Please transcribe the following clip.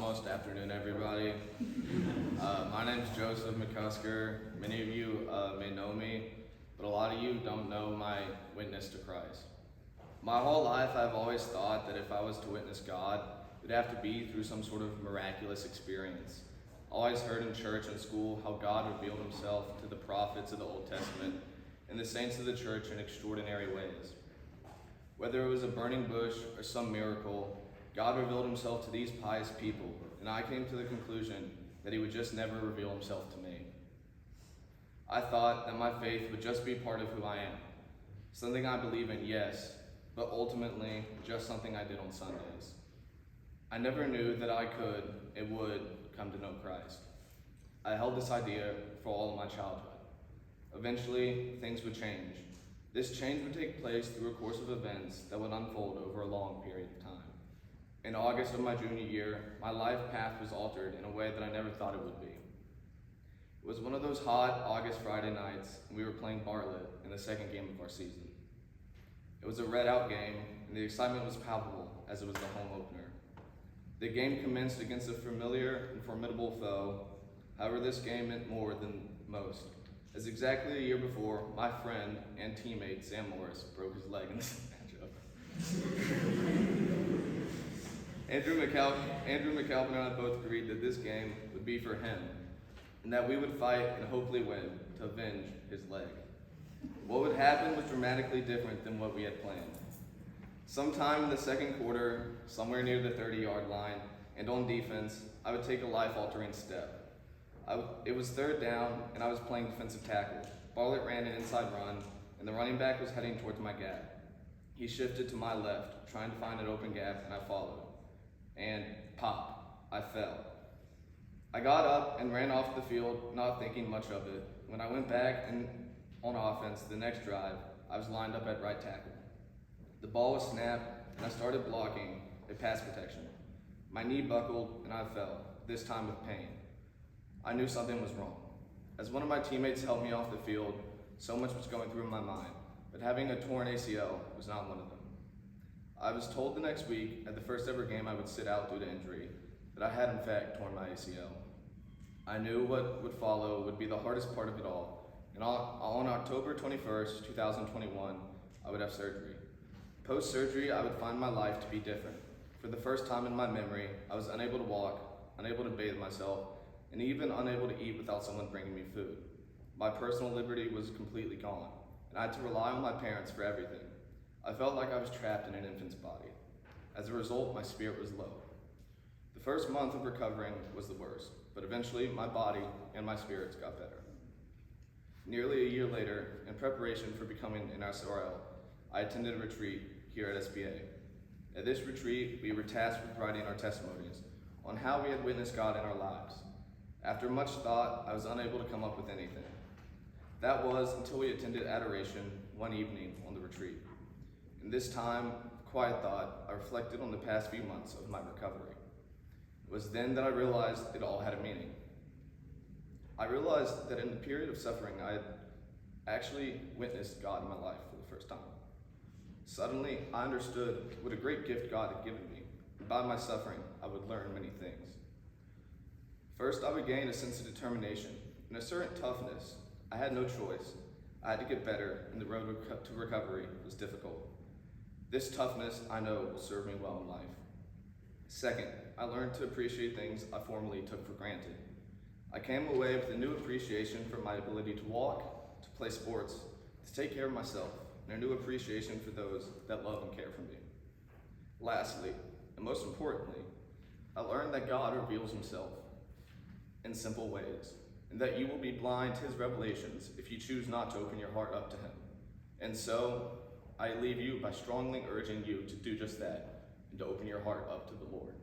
almost afternoon, everybody. My name's Joseph McCusker. Many of you may know me, but a lot of you don't know my witness to Christ. My whole life, I've always thought that if I was to witness God, it'd have to be through some sort of miraculous experience. I always heard in church and school how God revealed himself to the prophets of the Old Testament and the saints of the church in extraordinary ways. Whether it was a burning bush or some miracle, God revealed himself to these pious people, and I came to the conclusion that he would just never reveal himself to me. I thought that my faith would just be part of who I am. Something I believe in, yes, but ultimately just something I did on Sundays. I never knew that I could and would come to know Christ. I held this idea for all of my childhood. Eventually, things would change. This change would take place through a course of events that would unfold over a long period of time. In August of my junior year, my life path was altered in a way that I never thought it would be. It was one of those hot August Friday nights, and we were playing Bartlett in the second game of our season. It was a red-out game, and the excitement was palpable as it was the home opener. The game commenced against a familiar and formidable foe. However, this game meant more than most, as exactly a year before, my friend and teammate Sam Morris broke his leg in this matchup. Andrew McAlpin and I both agreed that this game would be for him, and that we would fight and hopefully win to avenge his leg. What would happen was dramatically different than what we had planned. Sometime in the second quarter, somewhere near the 30-yard line, and on defense, I would take a life-altering step. It was third down, and I was playing defensive tackle. Bartlett ran an inside run, and the running back was heading towards my gap. He shifted to my left, trying to find an open gap, and I followed. And pop, I fell. I got up and ran off the field, not thinking much of it. When I went back and on offense the next drive, I was lined up at right tackle. The ball was snapped, and I started blocking a pass protection. My knee buckled, and I fell, this time with pain. I knew something was wrong. As one of my teammates helped me off the field, so much was going through my mind, but having a torn ACL was not one of them. I was told the next week, at the first ever game I would sit out due to injury, that I had in fact torn my ACL. I knew what would follow would be the hardest part of it all, and on October 21st, 2021, I would have surgery. Post-surgery, I would find my life to be different. For the first time in my memory, I was unable to walk, unable to bathe myself, and even unable to eat without someone bringing me food. My personal liberty was completely gone, and I had to rely on my parents for everything. I felt like I was trapped in an infant's body. As a result, my spirit was low. The first month of recovering was the worst, but eventually my body and my spirits got better. Nearly a year later, in preparation for becoming an SRL, I attended a retreat here at SBA. At this retreat, we were tasked with writing our testimonies on how we had witnessed God in our lives. After much thought, I was unable to come up with anything. That was until we attended adoration one evening on the retreat. In this time of quiet thought, I reflected on the past few months of my recovery. It was then that I realized it all had a meaning. I realized that in the period of suffering, I had actually witnessed God in my life for the first time. Suddenly, I understood what a great gift God had given me, and by my suffering, I would learn many things. First, I would gain a sense of determination and a certain toughness. I had no choice. I had to get better, and the road to recovery was difficult. This toughness, I know, will serve me well in life. Second, I learned to appreciate things I formerly took for granted. I came away with a new appreciation for my ability to walk, to play sports, to take care of myself, and a new appreciation for those that love and care for me. Lastly, and most importantly, I learned that God reveals himself in simple ways, and that you will be blind to his revelations if you choose not to open your heart up to him. And so, I leave you by strongly urging you to do just that, and to open your heart up to the Lord.